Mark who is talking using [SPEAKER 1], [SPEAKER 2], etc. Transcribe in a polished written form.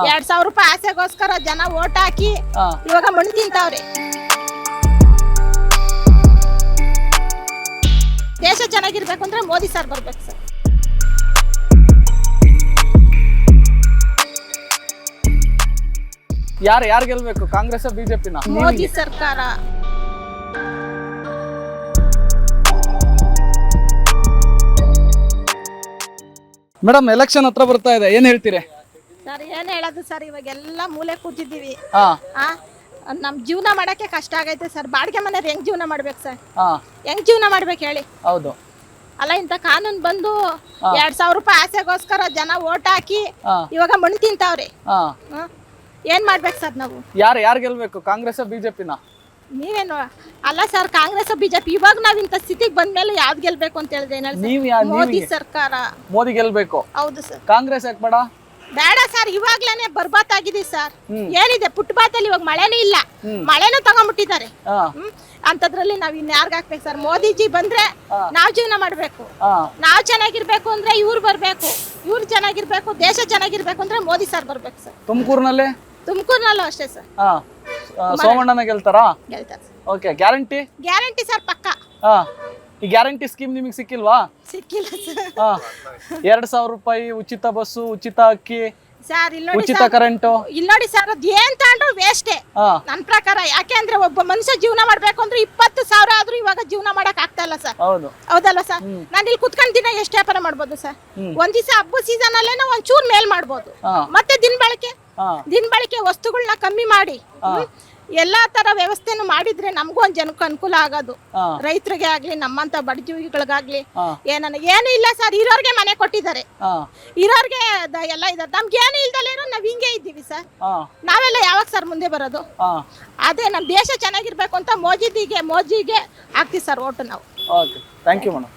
[SPEAKER 1] 2,000 ರೂಪಾಯಿ ಆಸೆಗೋಸ್ಕರ ಜನ ಓಟ್ ಹಾಕಿ ಇವಾಗ ಮಣ್ಣು ತಿಂತಾವ್ರೆ. ದೇಶ ಚೆನ್ನಾಗಿರ್ಬೇಕು ಅಂದ್ರೆ ಮೋದಿ ಸರ್ ಬರ್ಬೇಕು ಸರ್.
[SPEAKER 2] ಯಾರು ಗೆಲ್ಬೇಕು, ಕಾಂಗ್ರೆಸ್ ಬಿಜೆಪಿನ?
[SPEAKER 1] ಮೋದಿ ಸರ್ಕಾರ.
[SPEAKER 2] ಮೇಡಮ್, ಎಲೆಕ್ಷನ್ ಹತ್ರ ಬರ್ತಾ ಇದೆ, ಏನ್ ಹೇಳ್ತೀರಿ?
[SPEAKER 1] ಸರ್ ಏನ್ ಹೇಳೋದು ಸರ್, ಇವಾಗೆಲ್ಲ ಮೂಲೆ ಕೂತಿದ್ದೀವಿ.
[SPEAKER 2] ಹಾ
[SPEAKER 1] ನಮ್ ಜೀವನ ಮಾಡಕ್ಕೆ ಕಷ್ಟ ಆಗೈತೆ ಸರ್. ಬಾಡಿಗೆ ಮನೆಯವ್ರು ಹೆಂಗ್ ಜೀವನ ಮಾಡ್ಬೇಕು ಸರ್?
[SPEAKER 2] ಹಾ
[SPEAKER 1] ಹೆಂಗ್ ಜೀವನ ಮಾಡ್ಬೇಕು ಹೇಳಿ?
[SPEAKER 2] ಹೌದು.
[SPEAKER 1] ಅಲ್ಲ, ಇಂತ ಕಾನೂನು ಬಂದು 2,000 ರೂಪಾಯಿ ಆಸೆಗೋಸ್ಕರ ಜನ ಓಟ್ ಹಾಕಿ ಇವಾಗ ಮಣ್ಣು ತಿಂತಾವ್ರೆ.
[SPEAKER 2] ಹಾ
[SPEAKER 1] ಏನ್ ಮಾಡ್ಬೇಕು ಸರ್ ನಾವು?
[SPEAKER 2] ಯಾರು ಗೆಲ್ಬೇಕು, ಕಾಂಗ್ರೆಸ್ ಬಿಜೆಪಿನ?
[SPEAKER 1] ನೀವೇನು ಅಲ್ಲ ಸರ್, ಕಾಂಗ್ರೆಸ್ ಬಿಜೆಪಿ. ಇವಾಗ ನಾವ್ ಇಂತ ಸ್ಥಿತಿಗೆ ಬಂದ್ಮೇಲೆ ಯಾವ್ದು ಗೆಲ್ಬೇಕು ಅಂತ ಹೇಳಿದ್ರೆ ಮೋದಿ ಸರ್ಕಾರ.
[SPEAKER 2] ಮೋದಿ ಗೆಲ್ಬೇಕು.
[SPEAKER 1] ಹೌದು ಸರ್.
[SPEAKER 2] ಕಾಂಗ್ರೆಸ್ ಯಾಕೆ ಬೇಡ?
[SPEAKER 1] ಬೇಡ ಸರ್, ಇವಾಗ್ಲೇನೆ ಬರ್ಬಾತ್ ಆಗಿದೆ ಸರ್. ಏನಿದೆ ಫುಟ್ಪಾತ್ ಇವಾಗ ಮಳೆನೂ ಇಲ್ಲ, ಮಳೆನೂ ತಗೊಂಡ್ಬಿಟ್ಟಿದ್ದಾರೆ. ಅಂತದ್ರಲ್ಲಿ ನಾವ್ ಇನ್ ಯಾರ್ಗ ಹಾಕ್ಬೇಕು ಸರ್? ಮೋದಿಜಿ ಬಂದ್ರೆ ನಾವ್ ಜೀವನ ಮಾಡ್ಬೇಕು. ನಾವ್ ಚೆನ್ನಾಗಿರ್ಬೇಕು ಅಂದ್ರೆ ಇವ್ರು ಬರ್ಬೇಕು. ಇವ್ರು ಚೆನ್ನಾಗಿರ್ಬೇಕು, ದೇಶ ಚೆನ್ನಾಗಿರ್ಬೇಕು ಅಂದ್ರೆ ಮೋದಿ ಸರ್ ಬರ್ಬೇಕು ಸರ್. ತುಮಕೂರಿನಲ್ಲೂ ಅಷ್ಟೇ ಸರ್.
[SPEAKER 2] ಸೋಮಣ್ಣನ ಗೆಲ್ತಾರಾ?
[SPEAKER 1] ಗೆಲ್ತಾರೆ.
[SPEAKER 2] Okay, guarantee?
[SPEAKER 1] ಗ್ಯಾರಂಟಿ ಸರ್, ಪಕ್ಕ.
[SPEAKER 2] ಈ ಗ್ಯಾರಂಟಿ ಸ್ಕೀಮ್ ನಿಮಗೆ ಸಿಕ್ಕಿಲ್ವಾ?
[SPEAKER 1] ಸಿಕ್ಕಿಲ್ಲ ಸರ್.
[SPEAKER 2] 2,000 ರೂಪಾಯಿ ಉಚಿತ ಬಸ್ಸು, ಉಚಿತ ಅಕ್ಕಿ,
[SPEAKER 1] ಸರ್ ಇಲ್ಲಿ ನೋಡಿ
[SPEAKER 2] ಉಚಿತ ಕರೆಂಟು.
[SPEAKER 1] ಇಲ್ಲಿ ನೋಡಿ ಸರ್, ಅದ್ ಏನ್ ತಗೊಂಡ್ರು ವೇಸ್ಟೇ ನನ್ ಪ್ರಕಾರ. ಯಾಕೆ ಅಂದ್ರೆ ಒಬ್ಬ ಮನುಷ್ಯ ಜೀವನ ಮಾಡ್ಬೇಕು ಅಂದ್ರೆ 20,000 ಆದ್ರೂ ಇವಾಗ ಜೀವನ ಮಾಡಕ್ ಆಗ್ತಾ ಇಲ್ಲ ಸರ್. ಹೌದಲ್ವಾ ಸರ್? ನಾನು ಇಲ್ಲಿ ಕುತ್ಕೊಂಡ್ ದಿನ ಎಷ್ಟು ವ್ಯಾಪಾರ ಮಾಡ್ಬೋದು ಸರ್? ಒಂದ್ ದಿವಸ ಹಬ್ಬ ಸೀಸನ್ ಅಲ್ಲೇನೋ ಒಂಚೂರ್ ಮೇಲ್ ಮಾಡ್ಬೋದು. ಮತ್ತೆ ದಿನ ಬಳಕೆ ವಸ್ತುಗಳನ್ನ ಕಮ್ಮಿ ಮಾಡಿ ಎಲ್ಲಾ ತರ ವ್ಯವಸ್ಥೆನು ಮಾಡಿದ್ರೆ ನಮಗೂ ಒಂದ್ ಜನಕ್ಕೆ ಅನುಕೂಲ ಆಗೋದು. ರೈತರಿಗೆ ಆಗ್ಲಿ, ನಮ್ಮಂತ ಬಡ ಜೀವಿಗಳಿಗಾಗ್ಲಿ. ಏನು ಇಲ್ಲ ಸರ್, ಇರೋರ್ಗೆ ಮನೆ ಕೊಟ್ಟಿದ್ದಾರೆ, ಇರೋರ್ಗೆ ಎಲ್ಲ ಇದೆ. ನಮ್ಗೆ ಏನು ಇಲ್ದಲ್ಲೇನೋ ನಾವ್ ಹಿಂಗೆ ಇದ್ದೀವಿ ಸರ್. ನಾವೆಲ್ಲ ಯಾವಾಗ ಸರ್ ಮುಂದೆ ಬರೋದು? ಅದೇ ನಮ್ ದೇಶ ಚೆನ್ನಾಗಿರ್ಬೇಕು ಅಂತ ಮೋದಿಗೆ ಹಾಕ್ತಿವಿ ಸರ್ ಓಟು ನಾವು.
[SPEAKER 2] Okay, thank you madam.